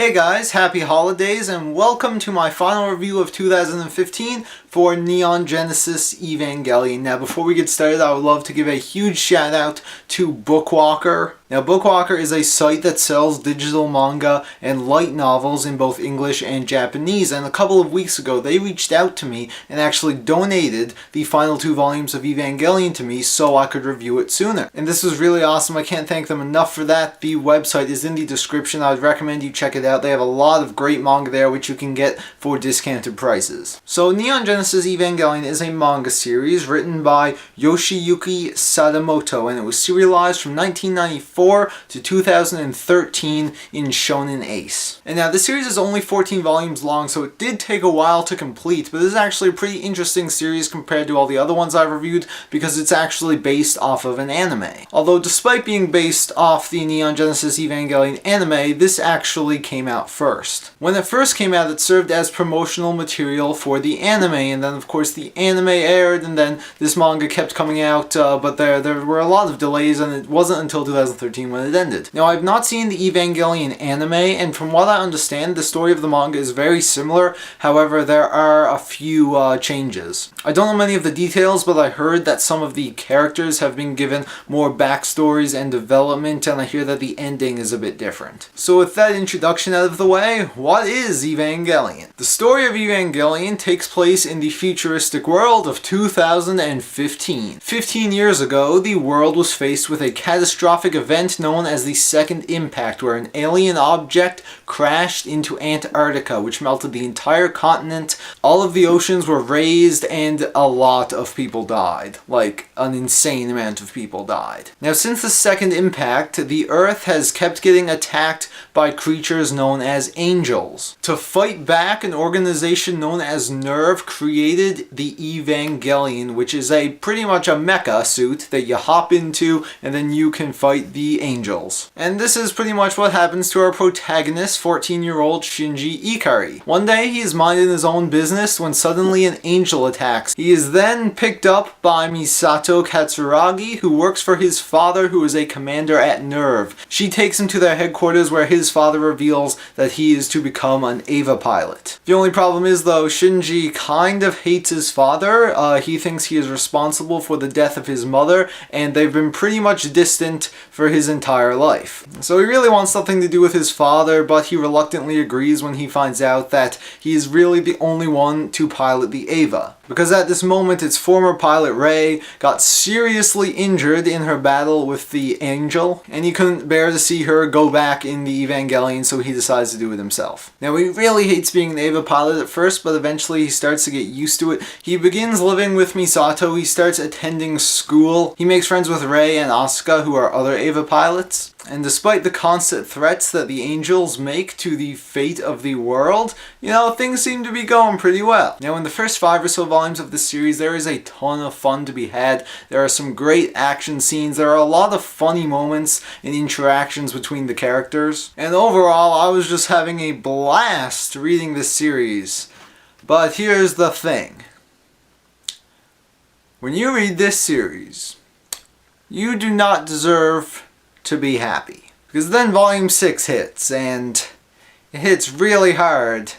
Hey guys, happy holidays and welcome to my final review of 2015 for Neon Genesis Evangelion. Now before we get started, I would love to give a huge shout out to Bookwalker. Now Bookwalker is a site that sells digital manga and light novels in both English and Japanese, and a couple of weeks ago they reached out to me and actually donated the final 2 volumes of Evangelion to me so I could review it sooner. And this was really awesome. I can't thank them enough for that. The website is in the description. I would recommend you check it out. They have a lot of great manga there which you can get for discounted prices. So Neon Genesis Evangelion is a manga series written by Yoshiyuki Sadamoto, and it was serialized from 1994 to 2013 in Shonen Ace. And now the series is only 14 volumes long, so it did take a while to complete, but this is actually a pretty interesting series compared to all the other ones I've reviewed because it's actually based off of an anime. Although despite being based off the Neon Genesis Evangelion anime, this actually came out first. When it first came out, it served as promotional material for the anime, and then of course the anime aired, and then this manga kept coming out, but there were a lot of delays, and it wasn't until 2013 when it ended. Now, I've not seen the Evangelion anime, and from what I understand, the story of the manga is very similar. However, there are a few changes. I don't know many of the details, but I heard that some of the characters have been given more backstories and development, and I hear that the ending is a bit different. So with that introduction out of the way, what is Evangelion? The story of Evangelion takes place in the futuristic world of 2015. 15 years ago, the world was faced with a catastrophic event known as the Second Impact, where an alien object crashed into Antarctica, which melted the entire continent. All of the oceans were raised, and a lot of people died. Like, an insane amount of people died. Now, since the Second Impact, the Earth has kept getting attacked by creatures known as angels. To fight back, an organization known as NERV created the Evangelion, which is pretty much a mecha suit that you hop into, and then you can fight the angels. And this is pretty much what happens to our protagonist, 14-year-old Shinji Ikari. One day he is minding his own business when suddenly an angel attacks. He is then picked up by Misato Katsuragi, who works for his father, who is a commander at NERV. She takes him to their headquarters, where his father reveals that he is to become an EVA pilot. The only problem is, though, Shinji kind of hates his father. He thinks he is responsible for the death of his mother, and they've been pretty much distant for his entire life. So he really wants something to do with his father, but he reluctantly agrees when he finds out that he is really the only one to pilot the EVA. Because at this moment, its former pilot Rei got seriously injured in her battle with the angel, and he couldn't bear to see her go back in the Evangelion, so he decides to do it himself. Now, he really hates being an EVA pilot at first, but eventually he starts to get used to it. He begins living with Misato, he starts attending school, he makes friends with Rei and Asuka, who are other EVA pilots. And despite the constant threats that the angels make to the fate of the world, things seem to be going pretty well. Now, in the first 5 or so volumes of this series, there is a ton of fun to be had. There are some great action scenes. There are a lot of funny moments and interactions between the characters. And overall, I was just having a blast reading this series. But here's the thing. When you read this series, you do not deserve to be happy. Because then volume 6 hits, and it hits really hard.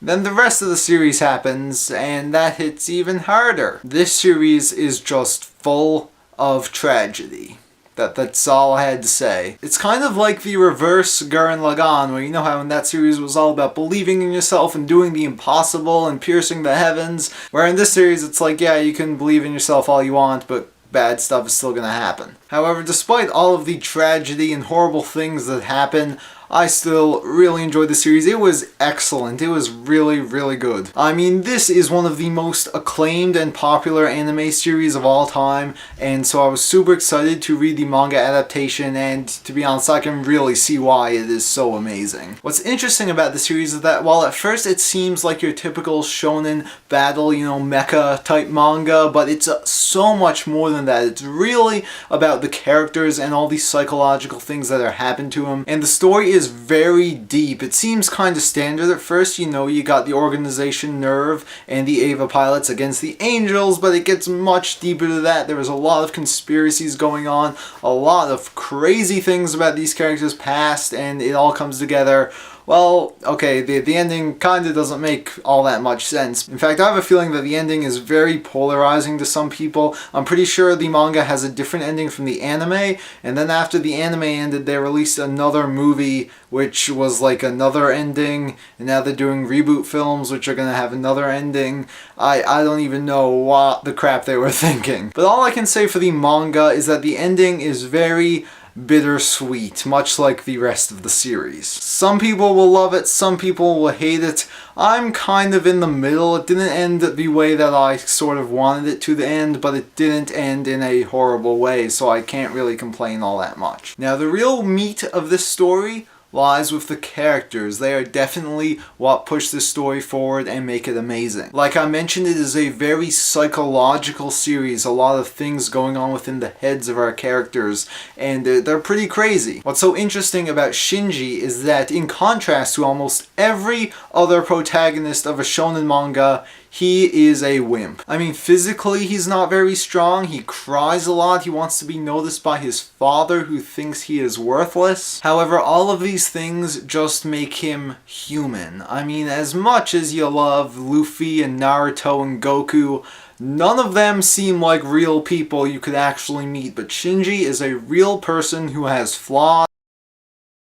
Then the rest of the series happens, and that hits even harder. This series is just full of tragedy. That's all I had to say. It's kind of like the reverse Gurren Lagann, where you know how in that series was all about believing in yourself and doing the impossible and piercing the heavens, where in this series it's like, yeah, you can believe in yourself all you want, but bad stuff is still gonna happen. However, despite all of the tragedy and horrible things that happen, I still really enjoyed the series. It was excellent. It was really, really good. I mean, this is one of the most acclaimed and popular anime series of all time, and so I was super excited to read the manga adaptation, and to be honest, I can really see why it is so amazing. What's interesting about the series is that while at first it seems like your typical shonen battle, mecha type manga, but it's so much more than that. It's really about the characters and all these psychological things that are happening to them, and the story is very deep. It seems kind of standard at first, you got the organization NERV and the EVA pilots against the angels, but it gets much deeper to that. There was a lot of conspiracies going on, a lot of crazy things about these characters' past, and it all comes together Well, okay, the ending kinda doesn't make all that much sense. In fact, I have a feeling that the ending is very polarizing to some people. I'm pretty sure the manga has a different ending from the anime, and then after the anime ended, they released another movie which was like another ending, and now they're doing reboot films which are gonna have another ending. I don't even know what the crap they were thinking. But all I can say for the manga is that the ending is very bittersweet, much like the rest of the series. Some people will love it, some people will hate it. I'm kind of in the middle. It didn't end the way that I sort of wanted it to end, but it didn't end in a horrible way, so I can't really complain all that much. Now, the real meat of this story lies with the characters. They are definitely what push this story forward and make it amazing. Like I mentioned, it is a very psychological series, a lot of things going on within the heads of our characters, and they're pretty crazy. What's so interesting about Shinji is that in contrast to almost every other protagonist of a shonen manga, he is a wimp. I mean, physically he's not very strong, he cries a lot, he wants to be noticed by his father who thinks he is worthless. However, all of these things just make him human. I mean, as much as you love Luffy and Naruto and Goku, none of them seem like real people you could actually meet, but Shinji is a real person who has flaws,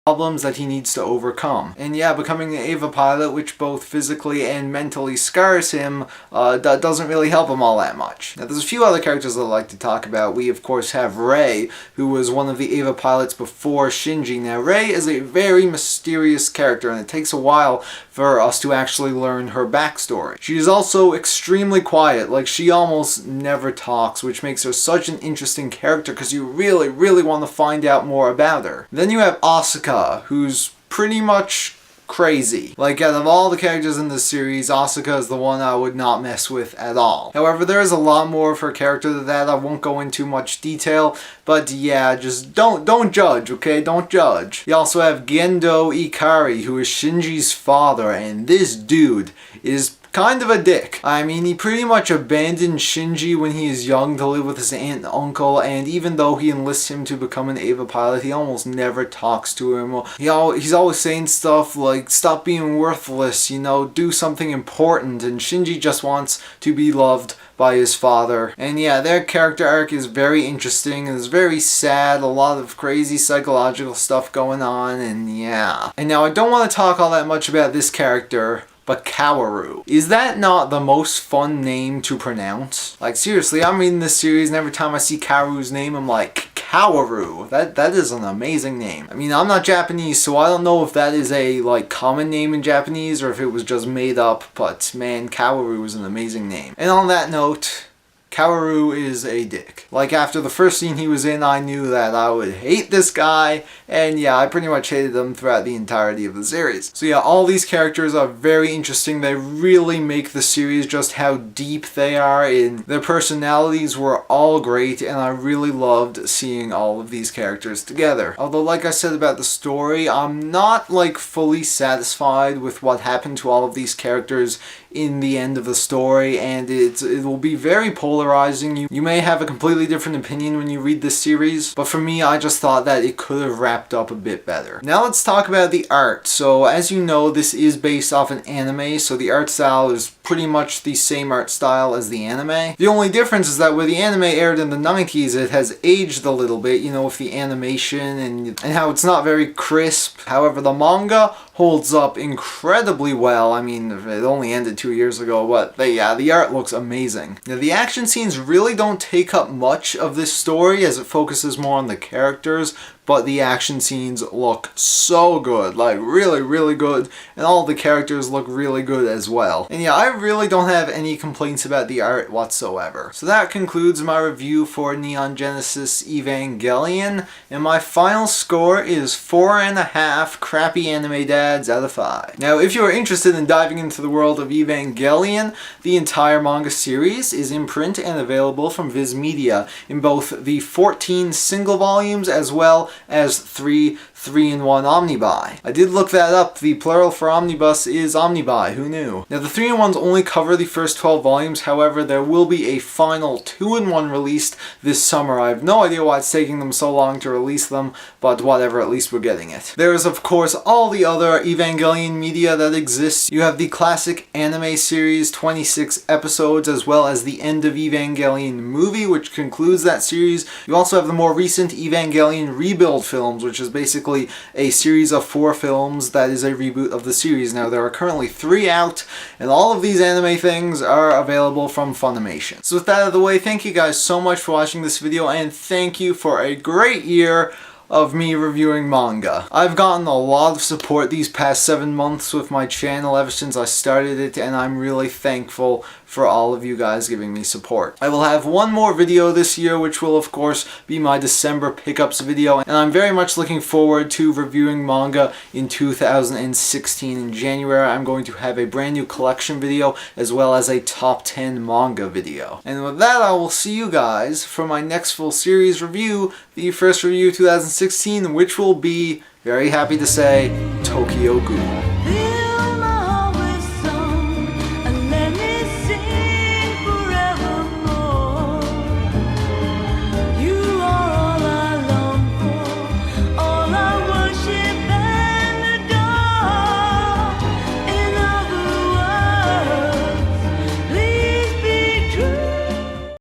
problems that he needs to overcome. And yeah, becoming an Eva pilot, which both physically and mentally scars him, that doesn't really help him all that much. Now, there's a few other characters I'd like to talk about. We, of course, have Rei, who was one of the Eva pilots before Shinji. Now, Rei is a very mysterious character, and it takes a while for us to actually learn her backstory. She is also extremely quiet, like she almost never talks, which makes her such an interesting character because you really, really want to find out more about her. Then you have Asuka, who's pretty much crazy. Like, out of all the characters in this series, Asuka is the one I would not mess with at all. However, there is a lot more of her character than that. I won't go into much detail, but yeah, just don't judge, okay? Don't judge. You also have Gendo Ikari, who is Shinji's father, and this dude is kind of a dick. I mean, he pretty much abandoned Shinji when he is young to live with his aunt and uncle, and even though he enlists him to become an Eva pilot, he almost never talks to him. He's always saying stuff like, stop being worthless, you know, do something important, and Shinji just wants to be loved by his father. And yeah, their character arc is very interesting, and it's very sad, a lot of crazy psychological stuff going on, and yeah. And now, I don't want to talk all that much about this character, but Kaworu. Is that not the most fun name to pronounce? Like, seriously, I'm reading this series and every time I see Kaworu's name, I'm like, Kaworu. That is an amazing name. I mean, I'm not Japanese, so I don't know if that is a, like, common name in Japanese or if it was just made up, but man, Kaworu is an amazing name. And on that note, Kaworu is a dick. Like, after the first scene he was in, I knew that I would hate this guy, and yeah, I pretty much hated him throughout the entirety of the series. So yeah, all these characters are very interesting. They really make the series just how deep they are, and their personalities were all great, and I really loved seeing all of these characters together. Although, like I said about the story, I'm not, like, fully satisfied with what happened to all of these characters in the end of the story, and it will be very polarizing. You may have a completely different opinion when you read this series, but for me, I just thought that it could have wrapped up a bit better. Now let's talk about the art. So as you know, this is based off an anime, so the art style is pretty much the same art style as the anime. The only difference is that where the anime aired in the 90s, it has aged a little bit, you know, with the animation and how it's not very crisp. However, the manga holds up incredibly well. I mean, it only ended 2 years ago, but yeah, the art looks amazing. Now, the action scenes really don't take up much of this story as it focuses more on the characters, but the action scenes look so good, like really, really good, and all the characters look really good as well. And yeah, I really don't have any complaints about the art whatsoever. So that concludes my review for Neon Genesis Evangelion, and my final score is 4.5 crappy anime dads out of 5. Now, if you are interested in diving into the world of Evangelion, the entire manga series is in print and available from Viz Media in both the 14 single volumes as well as 3-in-1 Omnibuy. I did look that up. The plural for omnibus is omnibuy. Who knew? Now, the 3-in-1s only cover the first 12 volumes. However, there will be a final 2-in-1 released this summer. I have no idea why it's taking them so long to release them, but whatever, at least we're getting it. There is, of course, all the other Evangelion media that exists. You have the classic anime series, 26 episodes, as well as the End of Evangelion movie, which concludes that series. You also have the more recent Evangelion Rebuild films, which is basically a series of 4 films that is a reboot of the series. Now, there are currently 3 out, and all of these anime things are available from Funimation. So with that out of the way, thank you guys so much for watching this video, and thank you for a great year of me reviewing manga. I've gotten a lot of support these past 7 months with my channel ever since I started it, and I'm really thankful for all of you guys giving me support. I will have one more video this year, which will of course be my December pickups video, and I'm very much looking forward to reviewing manga in 2016. In January, I'm going to have a brand new collection video as well as a top 10 manga video. And with that, I will see you guys for my next full series review, the first review 2016, which will be, very happy to say, Tokyo Ghoul.